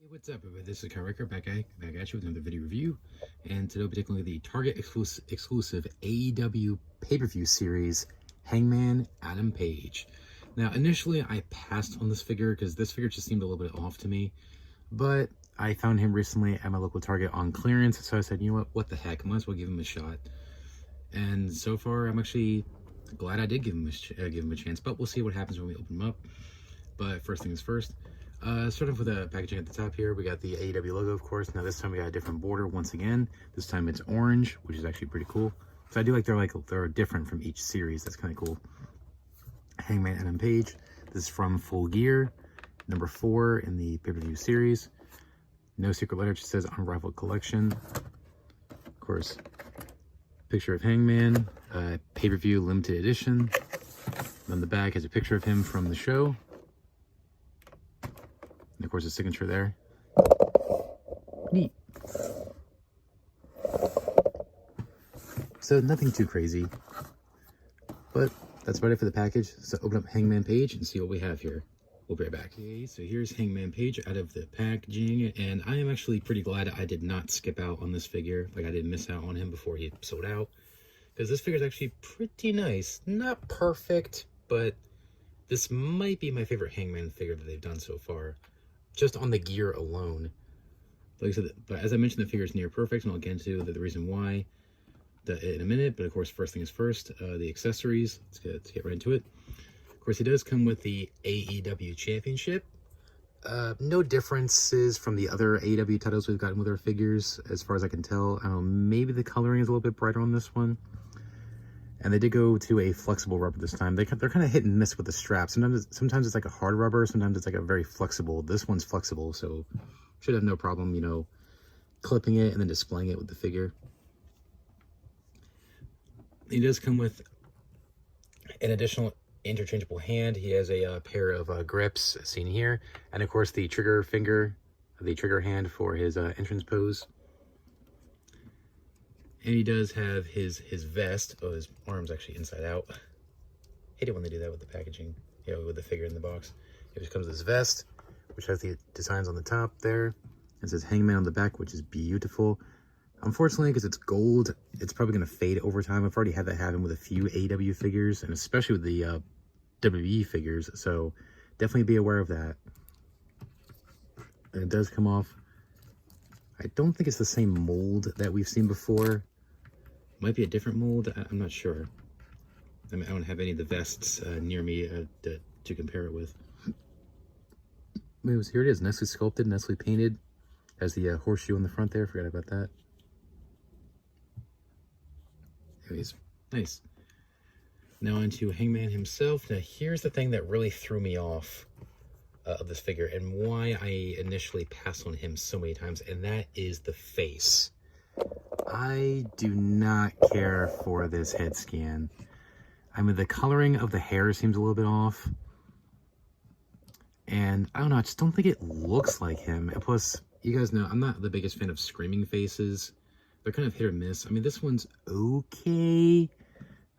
Hey, what's up, everybody? This is Kyle Ricker back at you with another video review, and today we'll be taking a look at the Target exclusive AEW pay-per-view series, Hangman Adam Page. Now, initially, I passed on this figure because this figure just seemed a little bit off to me, but I found him recently at my local Target on clearance, so I said, you know what the heck, might as well give him a shot. And so far, I'm actually glad I did give him a chance, but we'll see what happens when we open him up. But first things first. Starting off with the packaging at the top here, we got the AEW logo, of course. Now this time we got a different border once again. This time it's orange, which is actually pretty cool. So I do like they're different from each series. That's kind of cool. Hangman Adam Page. This is from Full Gear, number 4 in the pay-per-view series. No secret letter, just says Unrivaled Collection. Of course, picture of Hangman, pay-per-view limited edition. On the back has a picture of him from the show. And of course, his signature there. Neat. So nothing too crazy, but that's about it for the package. So open up Hangman Page and see what we have here. We'll be right back. Okay, so here's Hangman Page out of the packaging, and I am actually pretty glad I did not skip out on this figure. Like, I didn't miss out on him before he sold out, because this figure is actually pretty nice. Not perfect, but this might be my favorite Hangman figure that they've done so far, just on the gear alone. Like I said, but as I mentioned, the figure is near perfect, and I'll get into the reason why in a minute. But of course, first things first, the accessories. Let's get right into it. Of course, he does come with the AEW Championship. No differences from the other AEW titles we've gotten with our figures, as far as I can tell. I don't know, maybe the coloring is a little bit brighter on this one. And they did go to a flexible rubber this time. They're kind of hit and miss with the strap. Sometimes it's like a hard rubber. Sometimes it's like a very flexible. This one's flexible, so should have no problem, you know, clipping it and then displaying it with the figure. He does come with an additional interchangeable hand. He has a pair of grips seen here, and of course the trigger hand for his entrance pose. And he does have his vest. Oh, his arm's actually inside out. Hate it when they do that with the packaging, you know, with the figure in the box. It just comes with his vest, which has the designs on the top there. It says Hangman on the back, which is beautiful. Unfortunately, because it's gold, it's probably going to fade over time. I've already had that happen with a few AEW figures, and especially with the WWE figures, so definitely be aware of that. And it does come off. I don't think it's the same mold that we've seen before. Might be a different mold. I'm not sure. I mean, I don't have any of the vests near me to compare it with. Anyways, here it is, nicely sculpted, nicely painted. Has the horseshoe on the front there. Forgot about that. Anyways, nice. Now onto Hangman himself. Now here's the thing that really threw me off of this figure, and why I initially passed on him so many times, and that is the face. I do not care for this head scan. I mean, the coloring of the hair seems a little bit off, and I don't know, I just don't think it looks like him. And plus, you guys know I'm not the biggest fan of screaming faces. They're kind of hit or miss. I mean, this one's okay.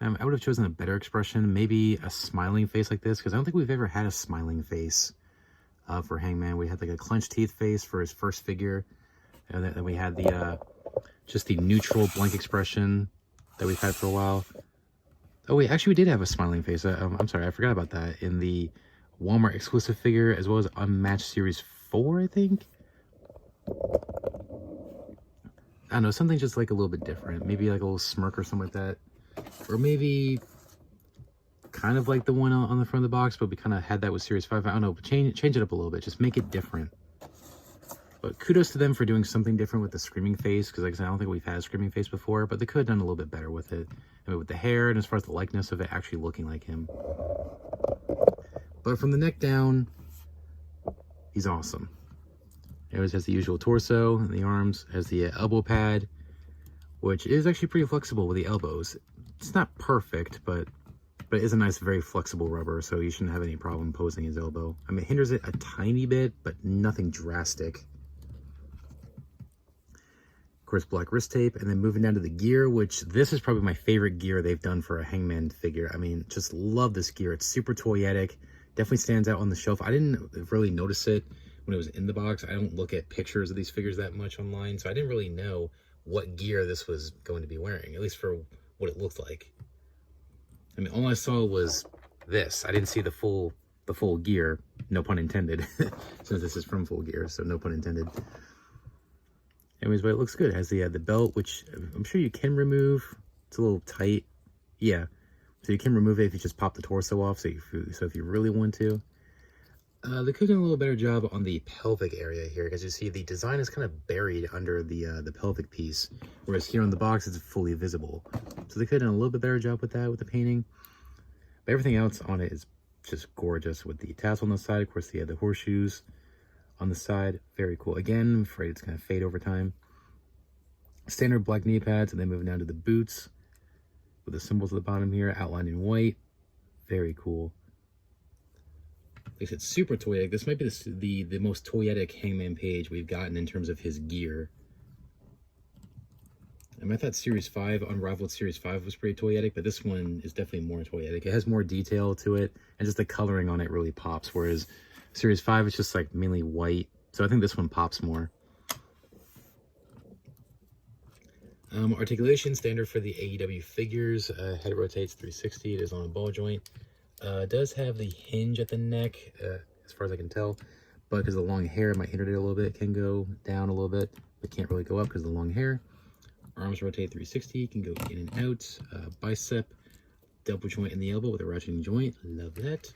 I would have chosen a better expression, maybe a smiling face like this, because I don't think we've ever had a smiling face for Hangman. We had like a clenched teeth face for his first figure, and then we had the just the neutral blank expression that we've had for a while. Oh wait, actually we did have a smiling face. I'm sorry, I forgot about that in the Walmart exclusive figure, as well as Unmatched Series 4, I think. I don't know, something just like a little bit different. Maybe like a little smirk or something like that. Or maybe kind of like the one on the front of the box, but we kind of had that with Series 5. I don't know, change it up a little bit. Just make it different. But kudos to them for doing something different with the screaming face, because like I said, I don't think we've had a screaming face before, but they could have done a little bit better with it. I mean, with the hair, and as far as the likeness of it actually looking like him. But from the neck down, he's awesome. It always has the usual torso, and the arms, has the elbow pad, which is actually pretty flexible with the elbows. It's not perfect, but it is a nice, very flexible rubber, so you shouldn't have any problem posing his elbow. I mean, it hinders it a tiny bit, but nothing drastic. Of course, black wrist tape, and then moving down to the gear, which this is probably my favorite gear they've done for a Hangman figure. I mean, just love this gear. It's super toyetic. Definitely stands out on the shelf. I didn't really notice it when it was in the box. I don't look at pictures of these figures that much online, so I didn't really know what gear this was going to be wearing, at least for what it looked like. I mean, all I saw was this. I didn't see the full gear, no pun intended, since this is from Full Gear, so no pun intended. Anyways, but it looks good. It has the belt, which I'm sure you can remove. It's a little tight. Yeah, so you can remove it if you just pop the torso off, so if you really want to. They could have done a little better job on the pelvic area here, because you see the design is kind of buried under the pelvic piece, whereas here on the box it's fully visible. So they could have done a little bit better job with that, with the painting. But everything else on it is just gorgeous, with the tassel on the side. Of course, the horseshoes on the side, very cool. Again, I'm afraid it's going to fade over time. Standard black knee pads, and then moving down to the boots with the symbols at the bottom here, outlined in white. Very cool. Like I said, super toyetic. This might be the most toyetic Hangman Page we've gotten in terms of his gear. I mean, I thought Series 5, Unrivaled Series 5 was pretty toyetic, but this one is definitely more toyetic. It has more detail to it, and just the coloring on it really pops, whereas Series 5 is just like mainly white. So I think this one pops more. Articulation, standard for the AEW figures. Head rotates 360. It is on a ball joint. Does have the hinge at the neck, as far as I can tell, but because of the long hair, it might hinder it a little bit. It can go down a little bit, but can't really go up because of the long hair. Arms rotate 360, can go in and out. Bicep, double joint in the elbow with a ratcheting joint. Love that.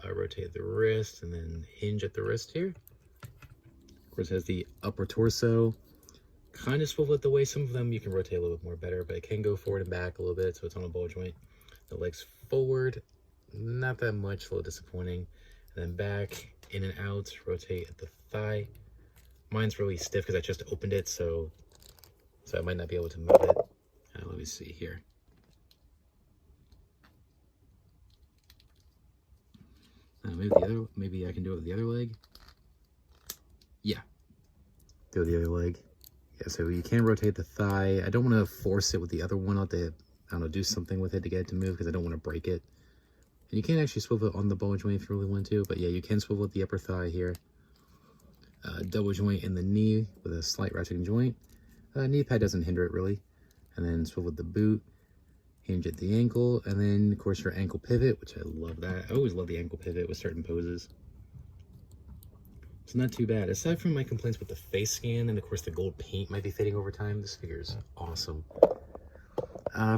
Rotate the wrist and then hinge at the wrist here. Of course, it has the upper torso. Kind of swivel at the waist. Some of them you can rotate a little bit more better, but it can go forward and back a little bit, so it's on a ball joint. The legs forward, not that much, a little disappointing. And then back, in and out, rotate at the thigh. Mine's really stiff because I just opened it, so I might not be able to move it. Let me see here. Maybe I can do it with the other leg. Yeah, do it with the other leg. Yeah, so you can rotate the thigh. I don't want to force it with the other one. I'll have to, I don't know, do something with it to get it to move because I don't want to break it. And you can actually swivel it on the ball joint if you really want to, but yeah, you can swivel at the upper thigh here. Double joint in the knee with a slight ratcheting joint. Knee pad doesn't hinder it really. And then swivel at the boot, hinge at the ankle, and then of course your ankle pivot, which I love that. I always love the ankle pivot with certain poses. It's not too bad. Aside from my complaints with the face scan, and of course the gold paint might be fading over time, this figure is awesome.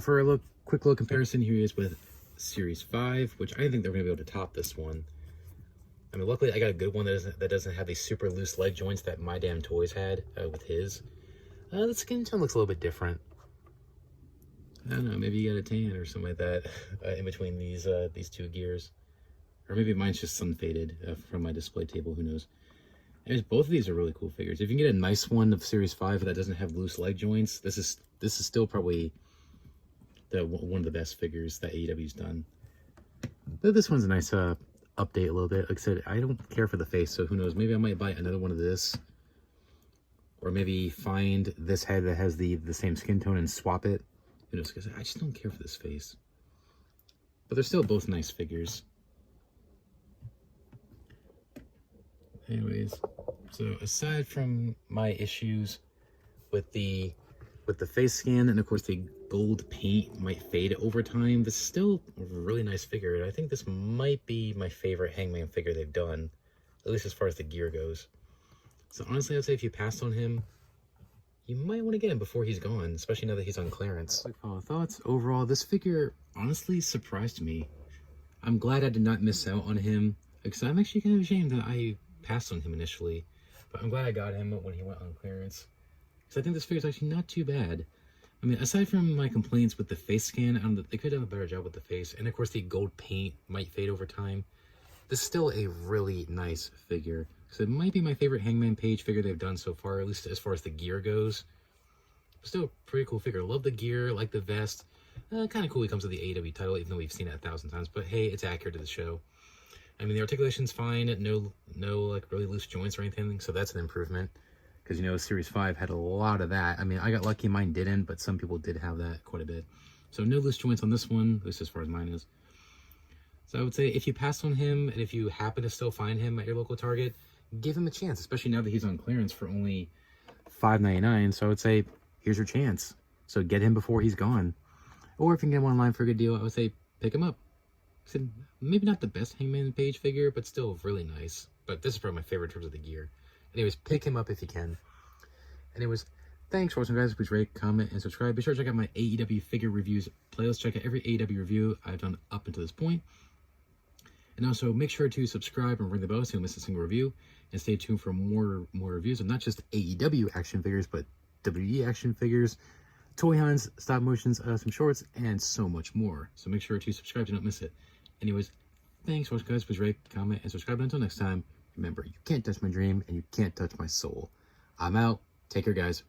For a quick little comparison, here he is with Series 5, which I think they're going to be able to top this one. I mean, luckily I got a good one that doesn't have these super loose leg joints that My Damn Toys had with his. The skin tone looks a little bit different. I don't know, maybe you got a tan or something like that in between these two gears. Or maybe mine's just sun faded from my display table, who knows. Anyways, both of these are really cool figures. If you can get a nice one of Series 5 that doesn't have loose leg joints, this is still probably one of the best figures that AEW's done. But this one's a nice update a little bit. Like I said, I don't care for the face, so who knows? Maybe I might buy another one of this. Or maybe find this head that has the same skin tone and swap it. Who knows? Because I just don't care for this face. But they're still both nice figures. Anyways, so aside from my issues with the face scan, and of course the gold paint might fade over time, this is still a really nice figure, and I think this might be my favorite Hangman figure they've done, at least as far as the gear goes. So honestly, I'd say if you passed on him, you might want to get him before he's gone, especially now that he's on clearance. Quick final thoughts. Overall, this figure honestly surprised me. I'm glad I did not miss out on him, because I'm actually kind of ashamed that I passed on him initially, but I'm glad I got him when he went on clearance, because I think this figure's actually not too bad. I mean, aside from my complaints with the face scan, they could have done a better job with the face, and of course the gold paint might fade over time. This is still a really nice figure, so it might be my favorite Hangman Page figure they've done so far, at least as far as the gear goes. Still a pretty cool figure. Love the gear, like the vest. Kind of cool he comes with the AEW title, even though we've seen it 1,000 times, but hey, it's accurate to the show. I mean, the articulation's fine, no like really loose joints or anything, so that's an improvement. Because, you know, Series 5 had a lot of that. I mean, I got lucky mine didn't, but some people did have that quite a bit. So no loose joints on this one, at least as far as mine is. So I would say if you pass on him, and if you happen to still find him at your local Target, give him a chance, especially now that he's on clearance for only $5.99. So I would say, here's your chance. So get him before he's gone. Or if you can get him online for a good deal, I would say pick him up. So maybe not the best Hangman Page figure, but still really nice. But this is probably my favorite in terms of the gear. Anyways, pick him up if you can. Anyways, thanks for watching, guys. Please rate, comment, and subscribe. Be sure to check out my AEW figure reviews playlist. Check out every AEW review I've done up until this point. And also, make sure to subscribe and ring the bell so you don't miss a single review. And stay tuned for more reviews of not just AEW action figures, but WWE action figures, toy hunts, stop motions, some shorts, and so much more. So make sure to subscribe to not miss it. Anyways, thanks for watching, guys. Please rate, comment, and subscribe. And until next time, remember, you can't touch my dream and you can't touch my soul. I'm out. Take care, guys.